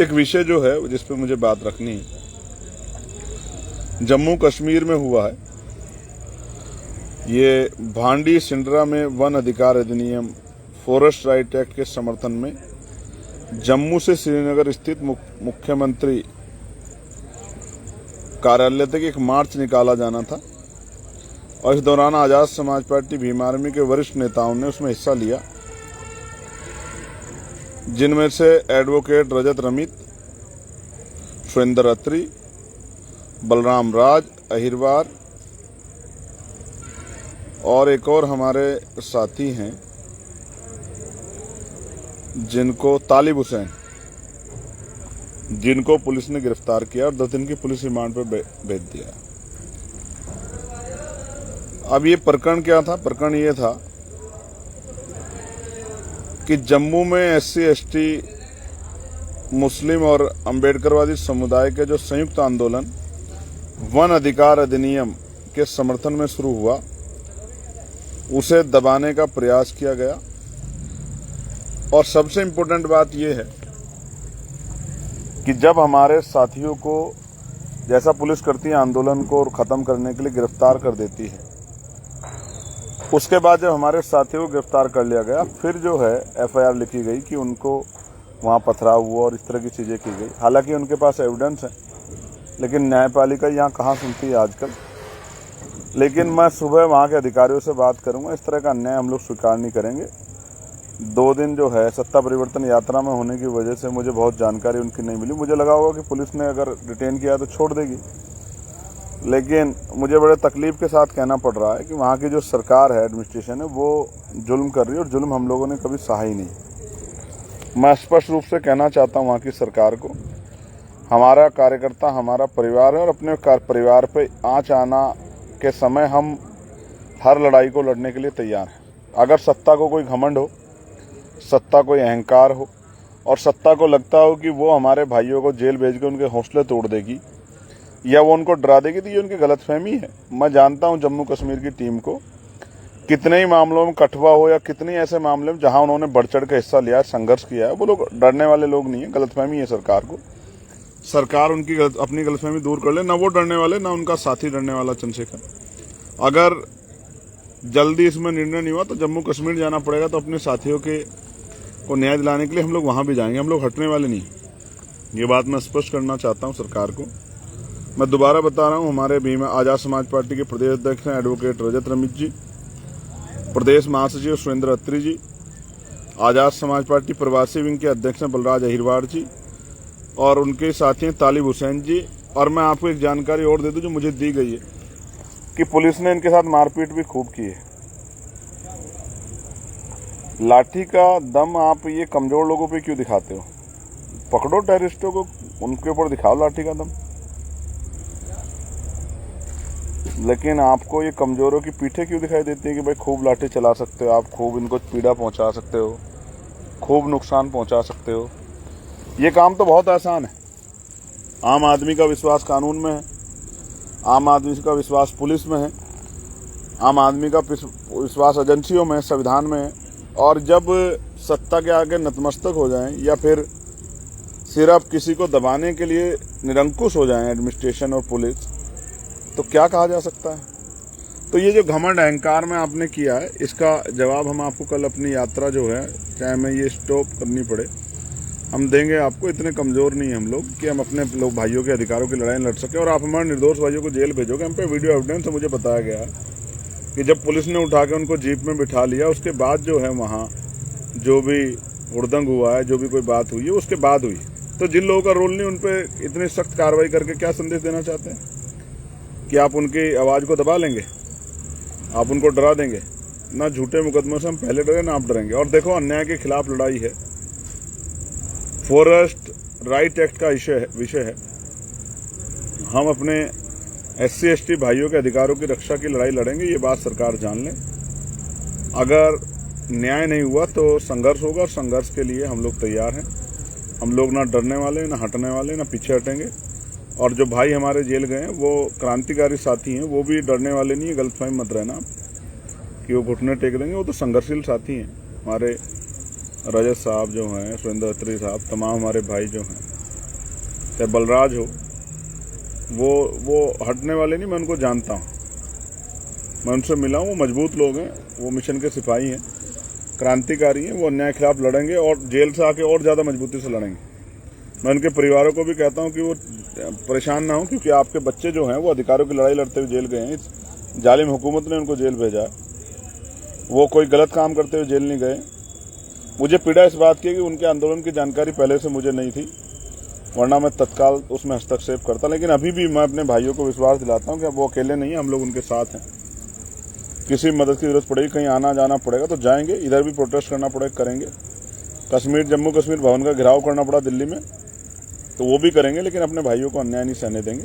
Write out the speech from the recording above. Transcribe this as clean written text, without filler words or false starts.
एक विषय जो है जिस पे मुझे बात रखनी है, जम्मू कश्मीर में हुआ है। ये भांडी सिंडरा में वन अधिकार अधिनियम फॉरेस्ट राइट एक्ट के समर्थन में जम्मू से श्रीनगर स्थित मुख्यमंत्री कार्यालय तक एक मार्च निकाला जाना था और इस दौरान आजाद समाज पार्टी भीम आर्मी के वरिष्ठ नेताओं ने उसमें हिस्सा लिया, जिनमें से एडवोकेट रजत रमित, सुरेंद्र अत्री, बलराम राज अहिरवार और एक और हमारे साथी हैं जिनको तालिब हुसैन, जिनको पुलिस ने गिरफ्तार किया और 10 दिन की पुलिस रिमांड पर भेज दिया। अब ये प्रकरण क्या था? प्रकरण ये था कि जम्मू में SC ST मुस्लिम और अम्बेडकरवादी समुदाय के जो संयुक्त आंदोलन वन अधिकार अधिनियम के समर्थन में शुरू हुआ, उसे दबाने का प्रयास किया गया। और सबसे इम्पोर्टेंट बात यह है कि जब हमारे साथियों को, जैसा पुलिस करती है आंदोलन को खत्म करने के लिए गिरफ्तार कर देती है, उसके बाद जब हमारे साथियों को गिरफ्तार कर लिया गया, फिर जो है FIR लिखी गई कि उनको वहां पथराव हुआ और इस तरह की चीजें की गई। हालांकि उनके पास एविडेंस है, लेकिन न्यायपालिका यहाँ कहाँ सुनती है आजकल। लेकिन मैं सुबह वहाँ के अधिकारियों से बात करूंगा, इस तरह का अन्याय हम लोग स्वीकार नहीं करेंगे। 2 दिन जो है सत्ता परिवर्तन यात्रा में होने की वजह से मुझे बहुत जानकारी उनकी नहीं मिली। मुझे लगा होगा कि पुलिस ने अगर डिटेन किया तो छोड़ देगी, लेकिन मुझे बड़े तकलीफ के साथ कहना पड़ रहा है कि वहाँ की जो सरकार है, एडमिनिस्ट्रेशन है, वो जुल्म कर रही है और जुल्म हम लोगों ने कभी सहा ही नहीं। मैं स्पष्ट रूप से कहना चाहता हूँ वहाँ की सरकार को, हमारा कार्यकर्ता हमारा परिवार है और अपने परिवार पे आँच आना के समय हम हर लड़ाई को लड़ने के लिए तैयार हैं। अगर सत्ता को कोई घमंड हो, सत्ता कोई अहंकार हो और सत्ता को लगता हो कि वो हमारे भाइयों को जेल भेज के उनके हौसले तोड़ देगी या वो उनको डरा देगी, तो ये उनकी गलतफहमी है। मैं जानता हूं जम्मू कश्मीर की टीम को, कितने ही मामलों में कठुआ हो या कितने ऐसे मामले में जहां उन्होंने बढ़ चढ़ के हिस्सा लिया है, संघर्ष किया है, वो लोग डरने वाले लोग नहीं है। गलतफहमी है सरकार को, सरकार उनकी अपनी गलतफहमी दूर कर ले। ना वो डरने वाले, ना उनका साथी डरने वाला चंद्रशेखर। अगर जल्दी इसमें निर्णय नहीं हुआ तो जम्मू कश्मीर जाना पड़ेगा, तो अपने साथियों को न्याय दिलाने के लिए हम लोग वहां भी जाएंगे। हम लोग हटने वाले नहीं, ये बात मैं स्पष्ट करना चाहता हूं सरकार को। मैं दोबारा बता रहा हूं, हमारे भीम आजाद समाज पार्टी के प्रदेश अध्यक्ष हैं एडवोकेट रजत रमित जी, प्रदेश महासचिव सुरेंद्र अत्री जी, आजाद समाज पार्टी प्रवासी विंग के अध्यक्ष हैं बलराज अहिरवार जी और उनके साथी हैं तालिब हुसैन जी। और मैं आपको एक जानकारी और दे दूं जो मुझे दी गई है कि पुलिस ने इनके साथ मारपीट भी खूब की है। लाठी का दम आप ये कमजोर लोगों पे क्यों दिखाते हो? पकड़ो टेररिस्टों को, उनके ऊपर दिखाओ लाठी का दम। लेकिन आपको ये कमजोरों की पीठें क्यों दिखाई देती है कि भाई खूब लाठी चला सकते हो आप, खूब इनको पीड़ा पहुंचा सकते हो, खूब नुकसान पहुंचा सकते हो। ये काम तो बहुत आसान है। आम आदमी का विश्वास कानून में है, आम आदमी का विश्वास पुलिस में है, आम आदमी का विश्वास एजेंसियों में, संविधान में है। और जब सत्ता के आगे नतमस्तक हो जाएं या फिर सिर्फ किसी को दबाने के लिए निरंकुश हो जाएं एडमिनिस्ट्रेशन और पुलिस, तो क्या कहा जा सकता है? तो ये जो घमंड अहंकार में आपने किया है, इसका जवाब हम आपको कल अपनी यात्रा जो है, चाहे हमें ये स्टॉप करनी पड़े, हम देंगे आपको। इतने कमजोर नहीं हम लोग कि हम अपने लोग भाइयों के अधिकारों की लड़ाई लड़ सके और आप हमारे निर्दोष भाइयों को जेल भेजोगे। हम पे वीडियो एविडेंस से मुझे बताया गया कि जब पुलिस ने उठा के उनको जीप में बिठा लिया, उसके बाद जो है वहाँ जो भी हुड़दंग हुआ है, जो भी कोई बात हुई है, उसके बाद हुई। तो जिन लोगों का रोल नहीं, उन पर इतनी सख्त कार्रवाई करके क्या संदेश देना चाहते हैं कि आप उनकी आवाज को दबा लेंगे, आप उनको डरा देंगे? ना झूठे मुकदमों से हम पहले डरे, ना आप डरेंगे। और देखो, अन्याय के खिलाफ लड़ाई है, फॉरेस्ट राइट एक्ट का विषय है। हम अपने SC ST भाइयों के अधिकारों की रक्षा की लड़ाई लड़ेंगे, ये बात सरकार जान ले। अगर न्याय नहीं हुआ तो संघर्ष होगा और संघर्ष के लिए हम लोग तैयार हैं। हम लोग ना डरने वाले, ना हटने वाले, ना पीछे हटेंगे। और जो भाई हमारे जेल गए हैं वो क्रांतिकारी साथी हैं, वो भी डरने वाले नहीं है। गलतफहमी मत रहना कि वो घुटने टेक देंगे, वो तो संघर्षशील साथी हैं। हमारे रजत साहब जो हैं, सुरेंद्र अत्री साहब, तमाम हमारे भाई जो हैं, चाहे बलराज हो, वो हटने वाले नहीं, मैं उनको जानता हूँ, मैं उनसे मिला हूँ। वो मजबूत लोग हैं, वो मिशन के सिपाही हैं, क्रांतिकारी हैं, वो अन्याय के खिलाफ लड़ेंगे और जेल से आके और ज़्यादा मजबूती से लड़ेंगे। मैं उनके परिवारों को भी कहता हूँ कि वो परेशान ना हो, क्योंकि आपके बच्चे जो हैं वो अधिकारों की लड़ाई लड़ते हुए जेल गए हैं। इस जालिम हुकूमत ने उनको जेल भेजा है, वो कोई गलत काम करते हुए जेल नहीं गए। मुझे पीड़ा इस बात की है कि उनके आंदोलन की जानकारी पहले से मुझे नहीं थी, वरना मैं तत्काल उसमें हस्तक्षेप करता। लेकिन अभी भी मैं अपने भाइयों को विश्वास दिलाता हूँ कि अब वो अकेले नहीं है, हम लोग उनके साथ हैं। किसी मदद की जरूरत पड़ेगी, कहीं आना जाना पड़ेगा तो जाएंगे, इधर भी प्रोटेस्ट करना पड़ेगा करेंगे। कश्मीर जम्मू कश्मीर भवन का घेराव करना पड़ा दिल्ली में तो वो भी करेंगे, लेकिन अपने भाइयों को अन्याय नहीं सहने देंगे।